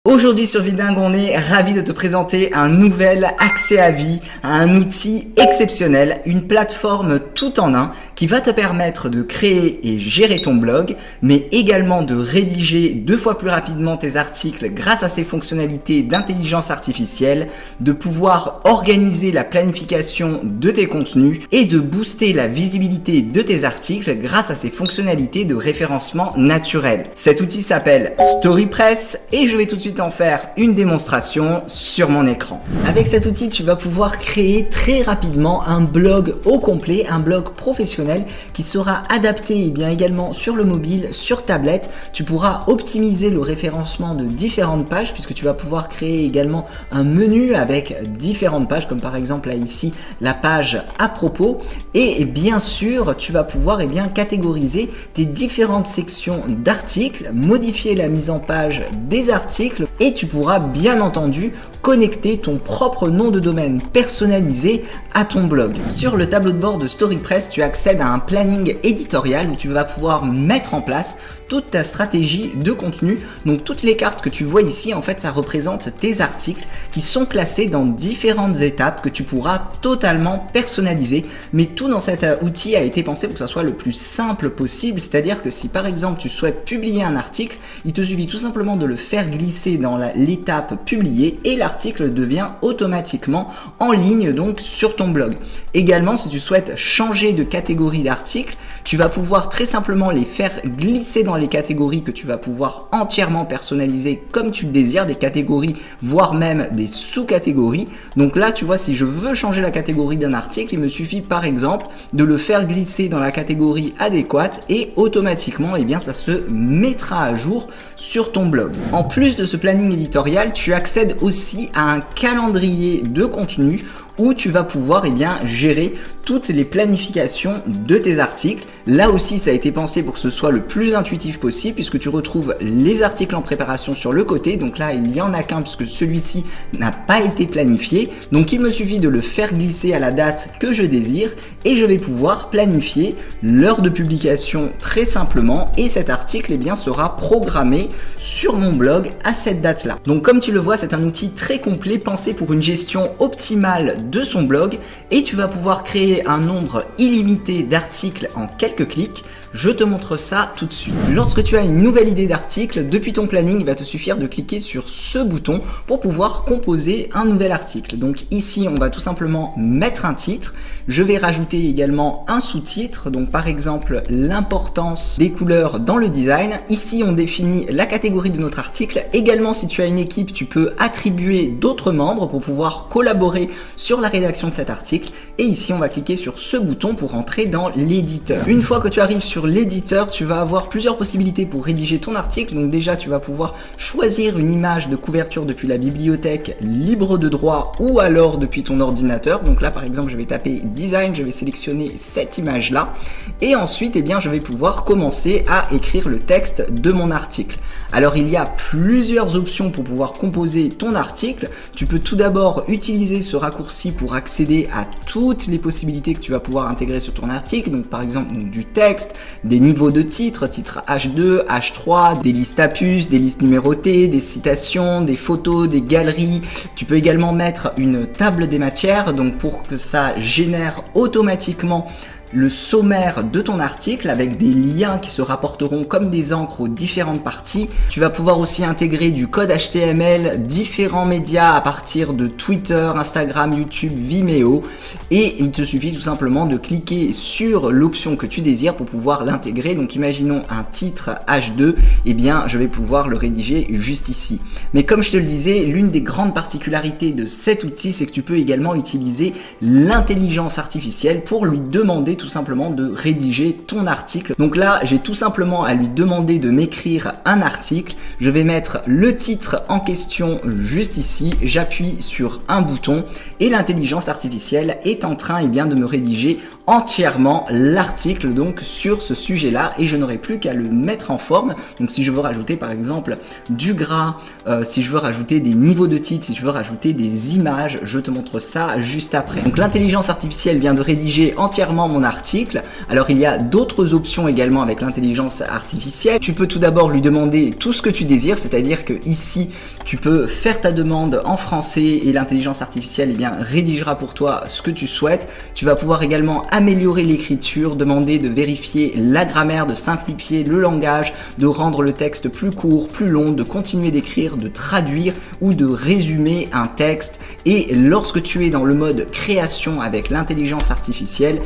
Aujourd'hui sur Vidingue, on est ravi de te présenter un nouvel accès à vie, un outil exceptionnel, une plateforme tout en un qui va te permettre de créer et gérer ton blog, mais également de rédiger 2 fois plus rapidement tes articles grâce à ses fonctionnalités d'intelligence artificielle, de pouvoir organiser la planification de tes contenus et de booster la visibilité de tes articles grâce à ses fonctionnalités de référencement naturel. Cet outil s'appelle StoryPress et je vais tout de suite en faire une démonstration sur mon écran. Avec cet outil, tu vas pouvoir créer très rapidement un blog au complet, un blog professionnel qui sera adapté également sur le mobile, sur tablette. Tu pourras optimiser le référencement de différentes pages puisque tu vas pouvoir créer également un menu avec différentes pages comme par exemple là ici la page à propos et bien sûr tu vas pouvoir catégoriser tes différentes sections d'articles, modifier la mise en page des articles et tu pourras bien entendu connecter ton propre nom de domaine personnalisé à ton blog. Sur le tableau de bord de StoryPress, tu accèdes à un planning éditorial où tu vas pouvoir mettre en place toute ta stratégie de contenu. Donc toutes les cartes que tu vois ici, en fait, ça représente tes articles qui sont classés dans différentes étapes que tu pourras totalement personnaliser. Mais tout dans cet outil a été pensé pour que ça soit le plus simple possible. C'est-à-dire que si par exemple tu souhaites publier un article, il te suffit tout simplement de le faire glisser dans l'étape publier et l'article devient automatiquement en ligne donc sur ton blog. Également, si tu souhaites changer de catégorie d'articles, tu vas pouvoir très simplement les faire glisser dans les catégories que tu vas pouvoir entièrement personnaliser comme tu le désires, des catégories voire même des sous-catégories. Donc là tu vois, si je veux changer la catégorie d'un article, il me suffit par exemple de le faire glisser dans la catégorie adéquate et automatiquement ça se mettra à jour sur ton blog. En plus de ce planning éditorial, tu accèdes aussi à un calendrier de contenu où tu vas pouvoir gérer toutes les planifications de tes articles. Là aussi, ça a été pensé pour que ce soit le plus intuitif possible puisque tu retrouves les articles en préparation sur le côté. Donc là, il n'y en a qu'un puisque celui-ci n'a pas été planifié. Donc il me suffit de le faire glisser à la date que je désire et je vais pouvoir planifier l'heure de publication très simplement et cet article sera programmé sur mon blog à cette date-là. Donc comme tu le vois, c'est un outil très complet pensé pour une gestion optimale de son blog et tu vas pouvoir créer un nombre illimité d'articles en quelques clics. Je te montre ça tout de suite. Lorsque tu as une nouvelle idée d'article, depuis ton planning, il va te suffire de cliquer sur ce bouton pour pouvoir composer un nouvel article. Donc ici, on va tout simplement mettre un titre. Je vais rajouter également un sous-titre. Donc par exemple, l'importance des couleurs dans le design. Ici, on définit la catégorie de notre article. Également, si tu as une équipe, tu peux attribuer d'autres membres pour pouvoir collaborer sur la rédaction de cet article. Et ici, on va cliquer sur ce bouton pour entrer dans l'éditeur. Une fois que tu arrives sur l'éditeur, tu vas avoir plusieurs possibilités pour rédiger ton article. Donc déjà, tu vas pouvoir choisir une image de couverture depuis la bibliothèque libre de droit ou alors depuis ton ordinateur. Donc là, par exemple, je vais taper design, je vais sélectionner cette image-là et ensuite, je vais pouvoir commencer à écrire le texte de mon article. Alors, il y a plusieurs options pour pouvoir composer ton article. Tu peux tout d'abord utiliser ce raccourci pour accéder à toutes les possibilités que tu vas pouvoir intégrer sur ton article. Donc par exemple, du texte, des niveaux de titres, titre H2, H3, des listes à puces, des listes numérotées, des citations, des photos, des galeries. Tu peux également mettre une table des matières, donc pour que ça génère automatiquement le sommaire de ton article avec des liens qui se rapporteront comme des encres aux différentes parties. Tu vas pouvoir aussi intégrer du code HTML, différents médias à partir de Twitter, Instagram, YouTube, Vimeo et il te suffit tout simplement de cliquer sur l'option que tu désires pour pouvoir l'intégrer. Donc imaginons un titre H2, je vais pouvoir le rédiger juste ici. Mais comme je te le disais, l'une des grandes particularités de cet outil, c'est que tu peux également utiliser l'intelligence artificielle pour lui demander tout simplement de rédiger ton article. Donc là, j'ai tout simplement à lui demander de m'écrire un article. Je vais mettre le titre en question juste ici. J'appuie sur un bouton et l'intelligence artificielle est en train de me rédiger entièrement l'article donc sur ce sujet-là et je n'aurai plus qu'à le mettre en forme. Donc si je veux rajouter par exemple du gras, si je veux rajouter des niveaux de titre, si je veux rajouter des images, je te montre ça juste après. Donc l'intelligence artificielle vient de rédiger entièrement mon article. Alors il y a d'autres options également avec l'intelligence artificielle. Tu peux tout d'abord lui demander tout ce que tu désires, c'est-à-dire que ici tu peux faire ta demande en français et l'intelligence artificielle rédigera pour toi ce que tu souhaites. Tu vas pouvoir également améliorer l'écriture, demander de vérifier la grammaire, de simplifier le langage, de rendre le texte plus court, plus long, de continuer d'écrire, de traduire ou de résumer un texte. Et lorsque tu es dans le mode création avec l'intelligence artificielle,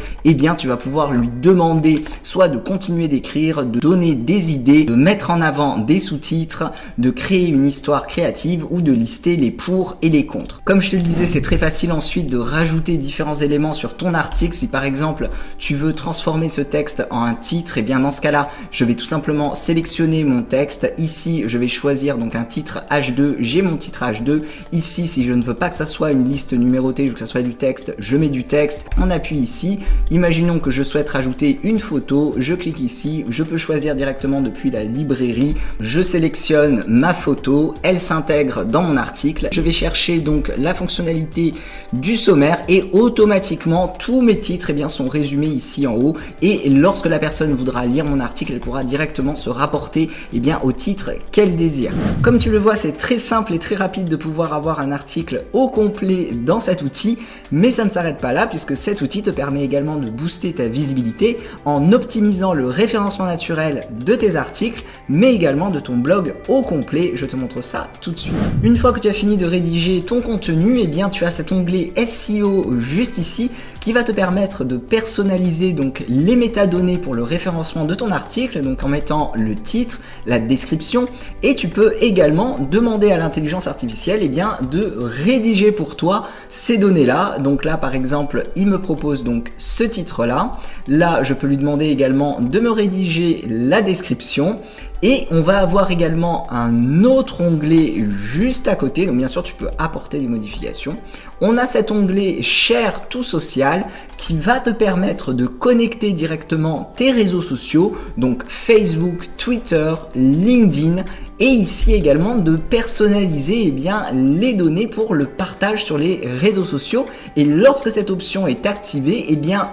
tu vas pouvoir lui demander soit de continuer d'écrire, de donner des idées, de mettre en avant des sous-titres, de créer une histoire créative ou de lister les pour et les contre. Comme je te le disais, c'est très facile ensuite de rajouter différents éléments sur ton article. Si par exemple tu veux transformer ce texte en un titre, dans ce cas-là, je vais tout simplement sélectionner mon texte. Ici, je vais choisir donc un titre H2. J'ai mon titre H2. Ici, si je ne veux pas que ça soit une liste numérotée, je veux que ça soit du texte, je mets du texte. On appuie ici. Imaginons que je souhaite rajouter une photo. Je clique ici. Je peux choisir directement depuis la librairie. Je sélectionne ma photo. Elle s'intègre dans mon article. Je vais chercher donc la fonctionnalité du sommaire et automatiquement tous mes titres sont résumés ici en haut et lorsque la personne voudra lire mon article, elle pourra directement se rapporter au titre qu'elle désire. Comme tu le vois, c'est très simple et très rapide de pouvoir avoir un article au complet dans cet outil, mais ça ne s'arrête pas là puisque cet outil te permet également de booster ta visibilité en optimisant le référencement naturel de tes articles, mais également de ton blog au complet. Je te montre ça tout de suite. Une fois que tu as fini de rédiger ton contenu, tu as cet onglet SEO juste ici qui va te permettre de personnaliser donc les métadonnées pour le référencement de ton article, donc en mettant le titre, la description, et tu peux également demander à l'intelligence artificielle de rédiger pour toi ces données-là. Donc là par exemple, il me propose donc ce titre-là. Là, je peux lui demander également de me rédiger la description. Et on va avoir également un autre onglet juste à côté, donc bien sûr tu peux apporter des modifications. On a cet onglet Share tout social qui va te permettre de connecter directement tes réseaux sociaux, donc Facebook, Twitter, LinkedIn, et ici également de personnaliser les données pour le partage sur les réseaux sociaux. Et lorsque cette option est activée,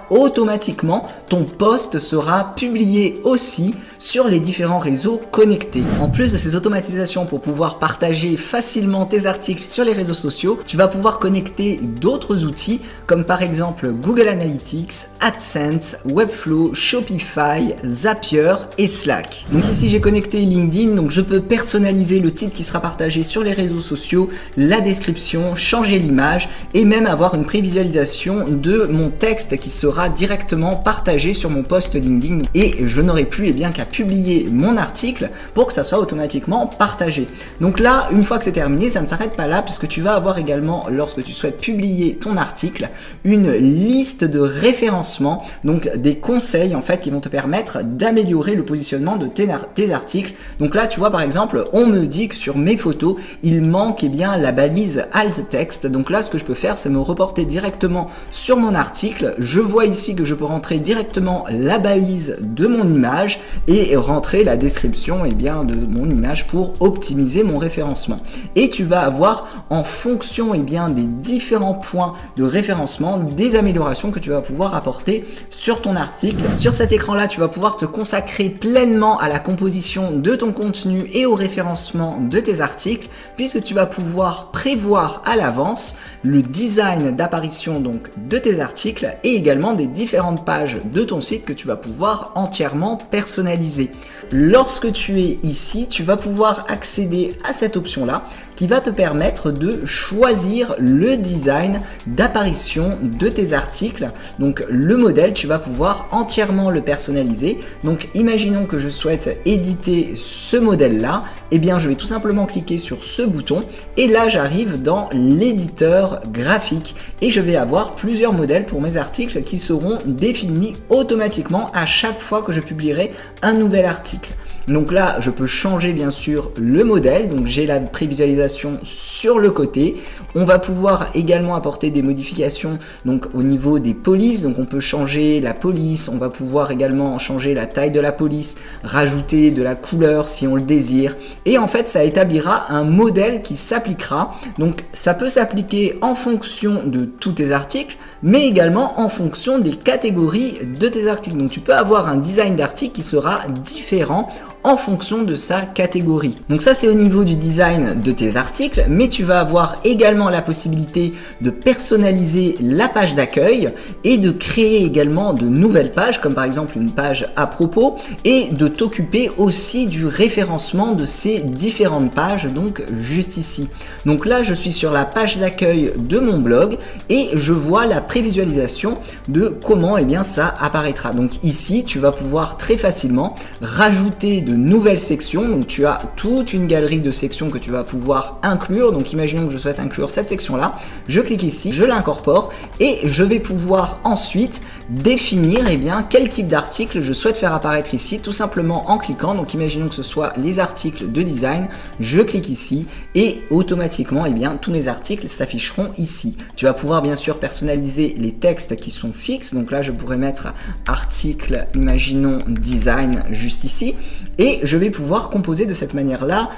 automatiquement ton post sera publié aussi sur les différents réseaux connectés. En plus de ces automatisations pour pouvoir partager facilement tes articles sur les réseaux sociaux, tu vas pouvoir connecter d'autres outils comme par exemple Google Analytics, AdSense, Webflow, Shopify, Zapier et Slack. Donc ici j'ai connecté LinkedIn, donc je peux personnaliser le titre qui sera partagé sur les réseaux sociaux, la description, changer l'image et même avoir une prévisualisation de mon texte qui sera directement partagé sur mon post LinkedIn et je n'aurai plus qu'à publier mon article pour que ça soit automatiquement partagé. Donc là, une fois que c'est terminé, ça ne s'arrête pas là puisque tu vas avoir également, lorsque tu souhaites publier ton article, une liste de référencement, donc des conseils qui vont te permettre d'améliorer le positionnement de tes articles. Donc là, tu vois par exemple, on me dit que sur mes photos, il manque la balise alt texte. Donc là, ce que je peux faire, c'est me reporter directement sur mon article. Je vois ici que je peux rentrer directement la balise de mon image et rentrer la description de mon image pour optimiser mon référencement. Et tu vas avoir en fonction des différents points de référencement des améliorations que tu vas pouvoir apporter sur ton article. Sur cet écran là, tu vas pouvoir te consacrer pleinement à la composition de ton contenu et au référencement de tes articles puisque tu vas pouvoir prévoir à l'avance le design d'apparition donc de tes articles et également des différentes pages de ton site que tu vas pouvoir entièrement personnaliser. Lorsque tu es ici, tu vas pouvoir accéder à cette option-là qui va te permettre de choisir le design d'apparition de tes articles. Donc le modèle, tu vas pouvoir entièrement le personnaliser. Donc imaginons que je souhaite éditer ce modèle-là, je vais tout simplement cliquer sur ce bouton et là j'arrive dans l'éditeur graphique et je vais avoir plusieurs modèles pour mes articles qui seront définis automatiquement à chaque fois que je publierai un nouvel article. Donc là, je peux changer bien sûr le modèle. Donc j'ai la prévisualisation sur le côté. On va pouvoir également apporter des modifications donc au niveau des polices, donc on peut changer la police, on va pouvoir également changer la taille de la police, rajouter de la couleur si on le désire, et en fait ça établira un modèle qui s'appliquera. Donc ça peut s'appliquer en fonction de tous tes articles, mais également en fonction des catégories de tes articles. Donc tu peux avoir un design d'article qui sera différent en fonction de sa catégorie. Donc ça c'est au niveau du design de tes articles, mais tu vas avoir également la possibilité de personnaliser la page d'accueil et de créer également de nouvelles pages, comme par exemple une page à propos, et de t'occuper aussi du référencement de ces différentes pages, donc juste ici. Donc là je suis sur la page d'accueil de mon blog et je vois la prévisualisation de comment ça apparaîtra. Donc ici tu vas pouvoir très facilement rajouter de nouvelles sections. Donc tu as toute une galerie de sections que tu vas pouvoir inclure. Donc imaginons que je souhaite inclure cette section là, je clique ici, je l'incorpore et je vais pouvoir ensuite définir quel type d'article je souhaite faire apparaître ici, tout simplement en cliquant. Donc imaginons que ce soit les articles de design, je clique ici et automatiquement tous mes articles s'afficheront ici. Tu vas pouvoir bien sûr personnaliser les textes qui sont fixes. Donc là je pourrais mettre article, imaginons design juste ici, et je vais pouvoir composer de cette manière là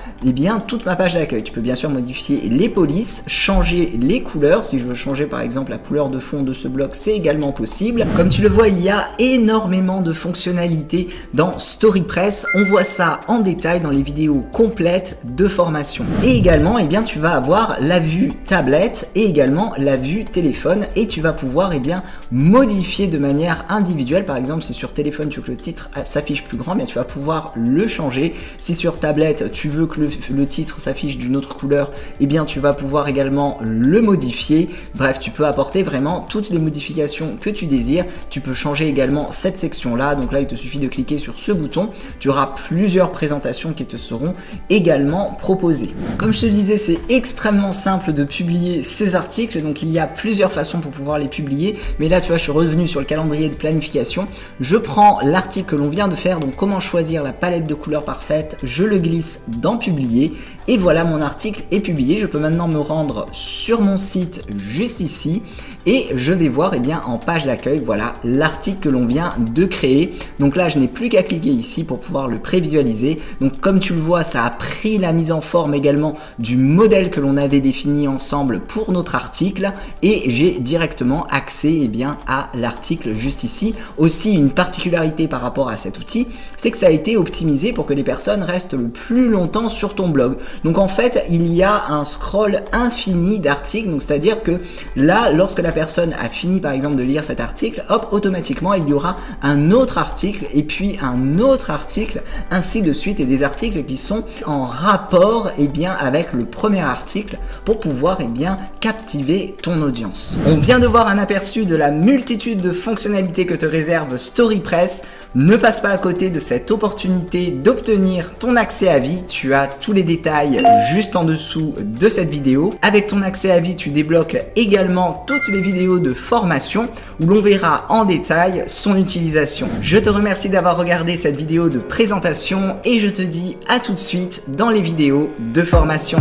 toute ma page d'accueil. Tu peux bien sûr modifier les polices, changer les couleurs. Si je veux changer par exemple la couleur de fond de ce bloc, c'est également possible. Comme tu le vois, il y a énormément de fonctionnalités dans StoryPress. On voit ça en détail dans les vidéos complètes de formation. Et également tu vas avoir la vue tablette et également la vue téléphone, et tu vas pouvoir modifier de manière individuelle. Par exemple, si sur téléphone tu veux que le titre s'affiche plus grand, tu vas pouvoir le changer. Si sur tablette tu veux que le titre s'affiche d'une autre couleur, tu vas pouvoir également le modifier. Bref, tu peux apporter vraiment toutes les modifications que tu désires. Tu peux changer également cette section là. Donc là il te suffit de cliquer sur ce bouton, tu auras plusieurs présentations qui te seront également proposées. Comme je te le disais, c'est extrêmement simple de publier ces articles. Donc il y a plusieurs façons pour pouvoir les publier, mais là tu vois, je suis revenu sur le calendrier de planification, je prends l'article que l'on vient de faire, donc comment choisir la palette de couleurs parfaite, je le glisse dans publier et voilà, mon article est publié. Je peux maintenant me rendre sur mon site juste ici et je vais voir en page d'accueil, voilà l'article que l'on vient de créer. Donc là je n'ai plus qu'à cliquer ici pour pouvoir le prévisualiser. Donc comme tu le vois, ça a pris la mise en forme également du modèle que l'on avait défini ensemble pour notre article et j'ai directement accès à l'article juste ici. Aussi, une particularité par rapport à cet outil, c'est que ça a été optimisé pour que les personnes restent le plus longtemps sur ton blog. Donc en fait il y a un scroll infini d'articles, donc c'est à dire que là lorsque la personne a fini par exemple de lire cet article, hop, automatiquement il y aura un autre article et puis un autre article, ainsi de suite, et des articles qui sont en rapport avec le premier article pour pouvoir captiver ton audience. On vient de voir un aperçu de la multitude de fonctionnalités que te réserve StoryPress. Ne passe pas à côté de cette opportunité d'obtenir ton accès à vie. Tu as tous les détails juste en dessous de cette vidéo. Avec ton accès à vie, tu débloques également toutes les vidéos de formation où l'on verra en détail son utilisation. Je te remercie d'avoir regardé cette vidéo de présentation et je te dis à tout de suite dans les vidéos de formation.